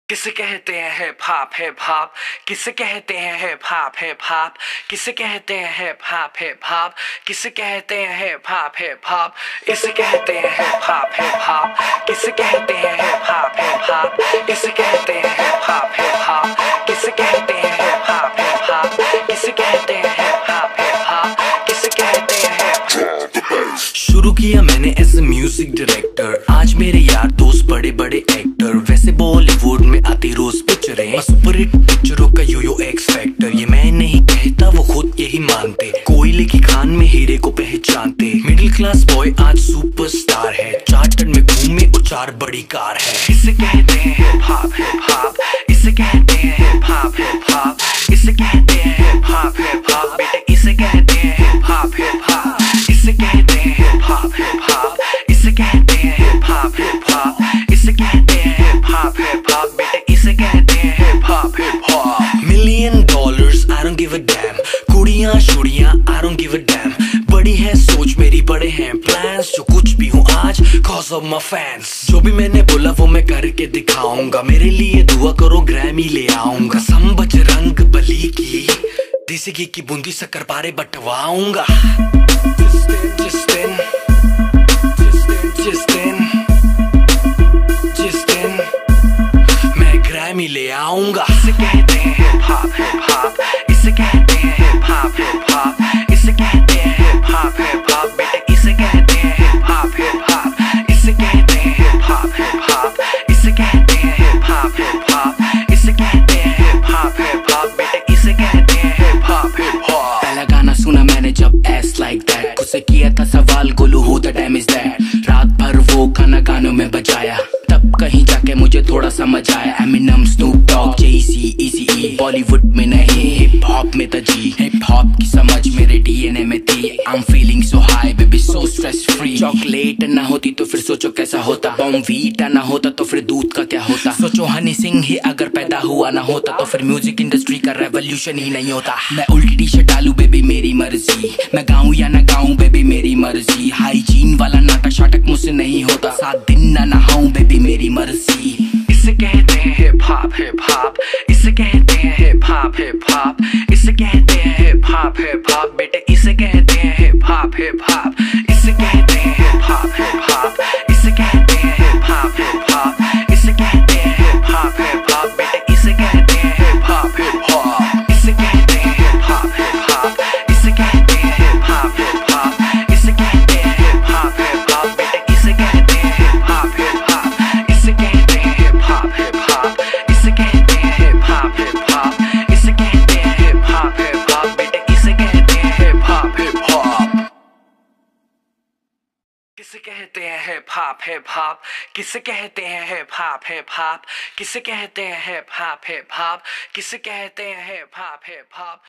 किसे कहते हैं हिप हॉप हिप हॉप, किसे कहते हैं हिप हॉप हिप हॉप, किसे कहते हैं हिप हॉप हिप हॉप, किसे कहते हैं हिप हॉप हिप हॉप, इसे कहते हैं हिप हॉप हिप हॉप, किसे कहते हैं हिप हॉप हिप हॉप, किसे कहते हैं हिप हॉप हिप हॉप, किसे कहते हैं हिप हॉप हिप हॉप, किसे कहते हैं हिप हॉप हिप हॉप, किसे कहते हैं हिप हॉप। शुरू किया मैंने एज ए म्यूजिक डायरेक्टर, आज मेरे यार दोस्त बड़े बड़े एक्टर, वैसे बॉलीवुड में आती रोज पिक्चरें, सुपर हिट पिक्चरों का यो एक्स फैक्टर, ये मैं नहीं कहता वो खुद यही मानते, कोयले की खान में हीरे को पहचानते, मिडिल क्लास बॉय आज सुपरस्टार है, चार्टर्ड में घूमे और 4 बड़ी कार है। इसे कहते हैं हिप हॉप हिप हॉप, इसे कहते हैं हिप हॉप हिप हॉप, इसे कहते हैं हिप हॉप हिप हॉप, बेटे इसे कहते हैं हिप हॉप हिप हॉप, इसे कहते हैं हिप हॉप हिप हॉप, इसे कहते हैं हिप हॉप हिप हॉप, इसे कहते हैं हिप हॉप हिप हॉप, बेटे इसे कहते हैं hip hop hip hop. $1,000,000 I don't give a damn, कुड़ियां शुड़ियां I don't give a damn, बड़ी है सोच मेरी बड़े हैं प्लान्स, जो कुछ भी हूँ आज cause of my fans, जो भी मैंने बोला वो मैं करके दिखाऊंगा, मेरे लिए दुआ करो ग्रैमी ले आऊंगा, सम बजरंग बली की देसी घी की बूंदी शक्कर पारे बटवाऊंगा, जिस दिन मैं ग्रैमी ले आऊंगा। इसे कहते हैं हिप हॉप हिप हॉप, इसे कहते हैं हिप हॉप हिप हॉप, इसे कहते हैं हिप हॉप हिप हॉप, बेटे इसे कहते हैं हिप हॉप हिप हॉप, इसे कहते हैं हिप हॉप हिप हॉप, इसे कहते हैं हिप हॉप हिप हॉप, इसे कहते हैं हिप हॉप हिप हॉप, बेटे इसे कहते हैं हिप हॉप हिप हॉप। पहला गाना सुना मैंने जब एस लाइक दैट, खुद से किया था सवाल Golu who the dam is that, रात भर वो गाना गानों में बजाया, तब कहीं जाके मुझे थोड़ा समझ आया, एमिनम स्नूप डॉग जेसी इजी, बॉलीवुड में नहीं हिप हॉप में था जी, हिप हॉप की समझ मेरे डीएनए में थी, I am feeling so high baby so stress free, chocolate ना होती तो फिर सोचो कैसा होता, बॉर्नवीटा ना होता तो फिर दूध का क्या होता, सोचो हनी सिंह ही अगर पैदा हुआ ना होता तो फिर म्यूजिक इंडस्ट्री का रेवोल्यूशन ही नहीं होता। मैं उल्टी टी शर्ट डालू बेबी मेरी मर्जी, मैं गाऊं या ना गाऊं बेबी मेरी मर्जी, हाइजीन वाला नाटक शाटक मुझसे नहीं होता, 7 दिन ना नहाऊं बेबी मेरी मर्जी। इसे कहते हैं हिप हॉप हिप हॉप, इसे कहते हैं हिप हॉप हिप हॉप, इसे कहते हैं हिप हॉप हिप हॉप, बेटे इसे कहते हैं हिप हॉप हिप हॉप, इसे कहते हैं हिप हॉप हिप हॉप, इसे कहते हैं हिप हॉप हिप हॉप, इसे कहते हैं हिप हॉप हिप हॉप, बेटे इसे कहते हैं हिप हॉप हिप हॉप, इसे कहते हैं हिप हॉप हिप हॉप, इसे कहते हैं हिप हॉप हिप हॉप, इसे कहते हैं हिप हॉप हिप हॉप, बेटे इसे कहते हैं हिप हॉप हिप हॉप, इसे कहते हैं हिप हॉप हिप हॉप, इसे कहते हैं हिप हॉप हिप हॉप, इसे कहते हैं हिप हॉप हिप हॉप, बेटे इसे कहते हैं हिप हॉप हिप हॉप। किसे कहते हैं हिप हॉप हिप हॉप, किसे कहते हैं हिप हॉप हिप हॉप, किसे कहते हैं हिप हॉप हिप हॉप, किसे कहते हैं हिप हॉप हिप हॉप।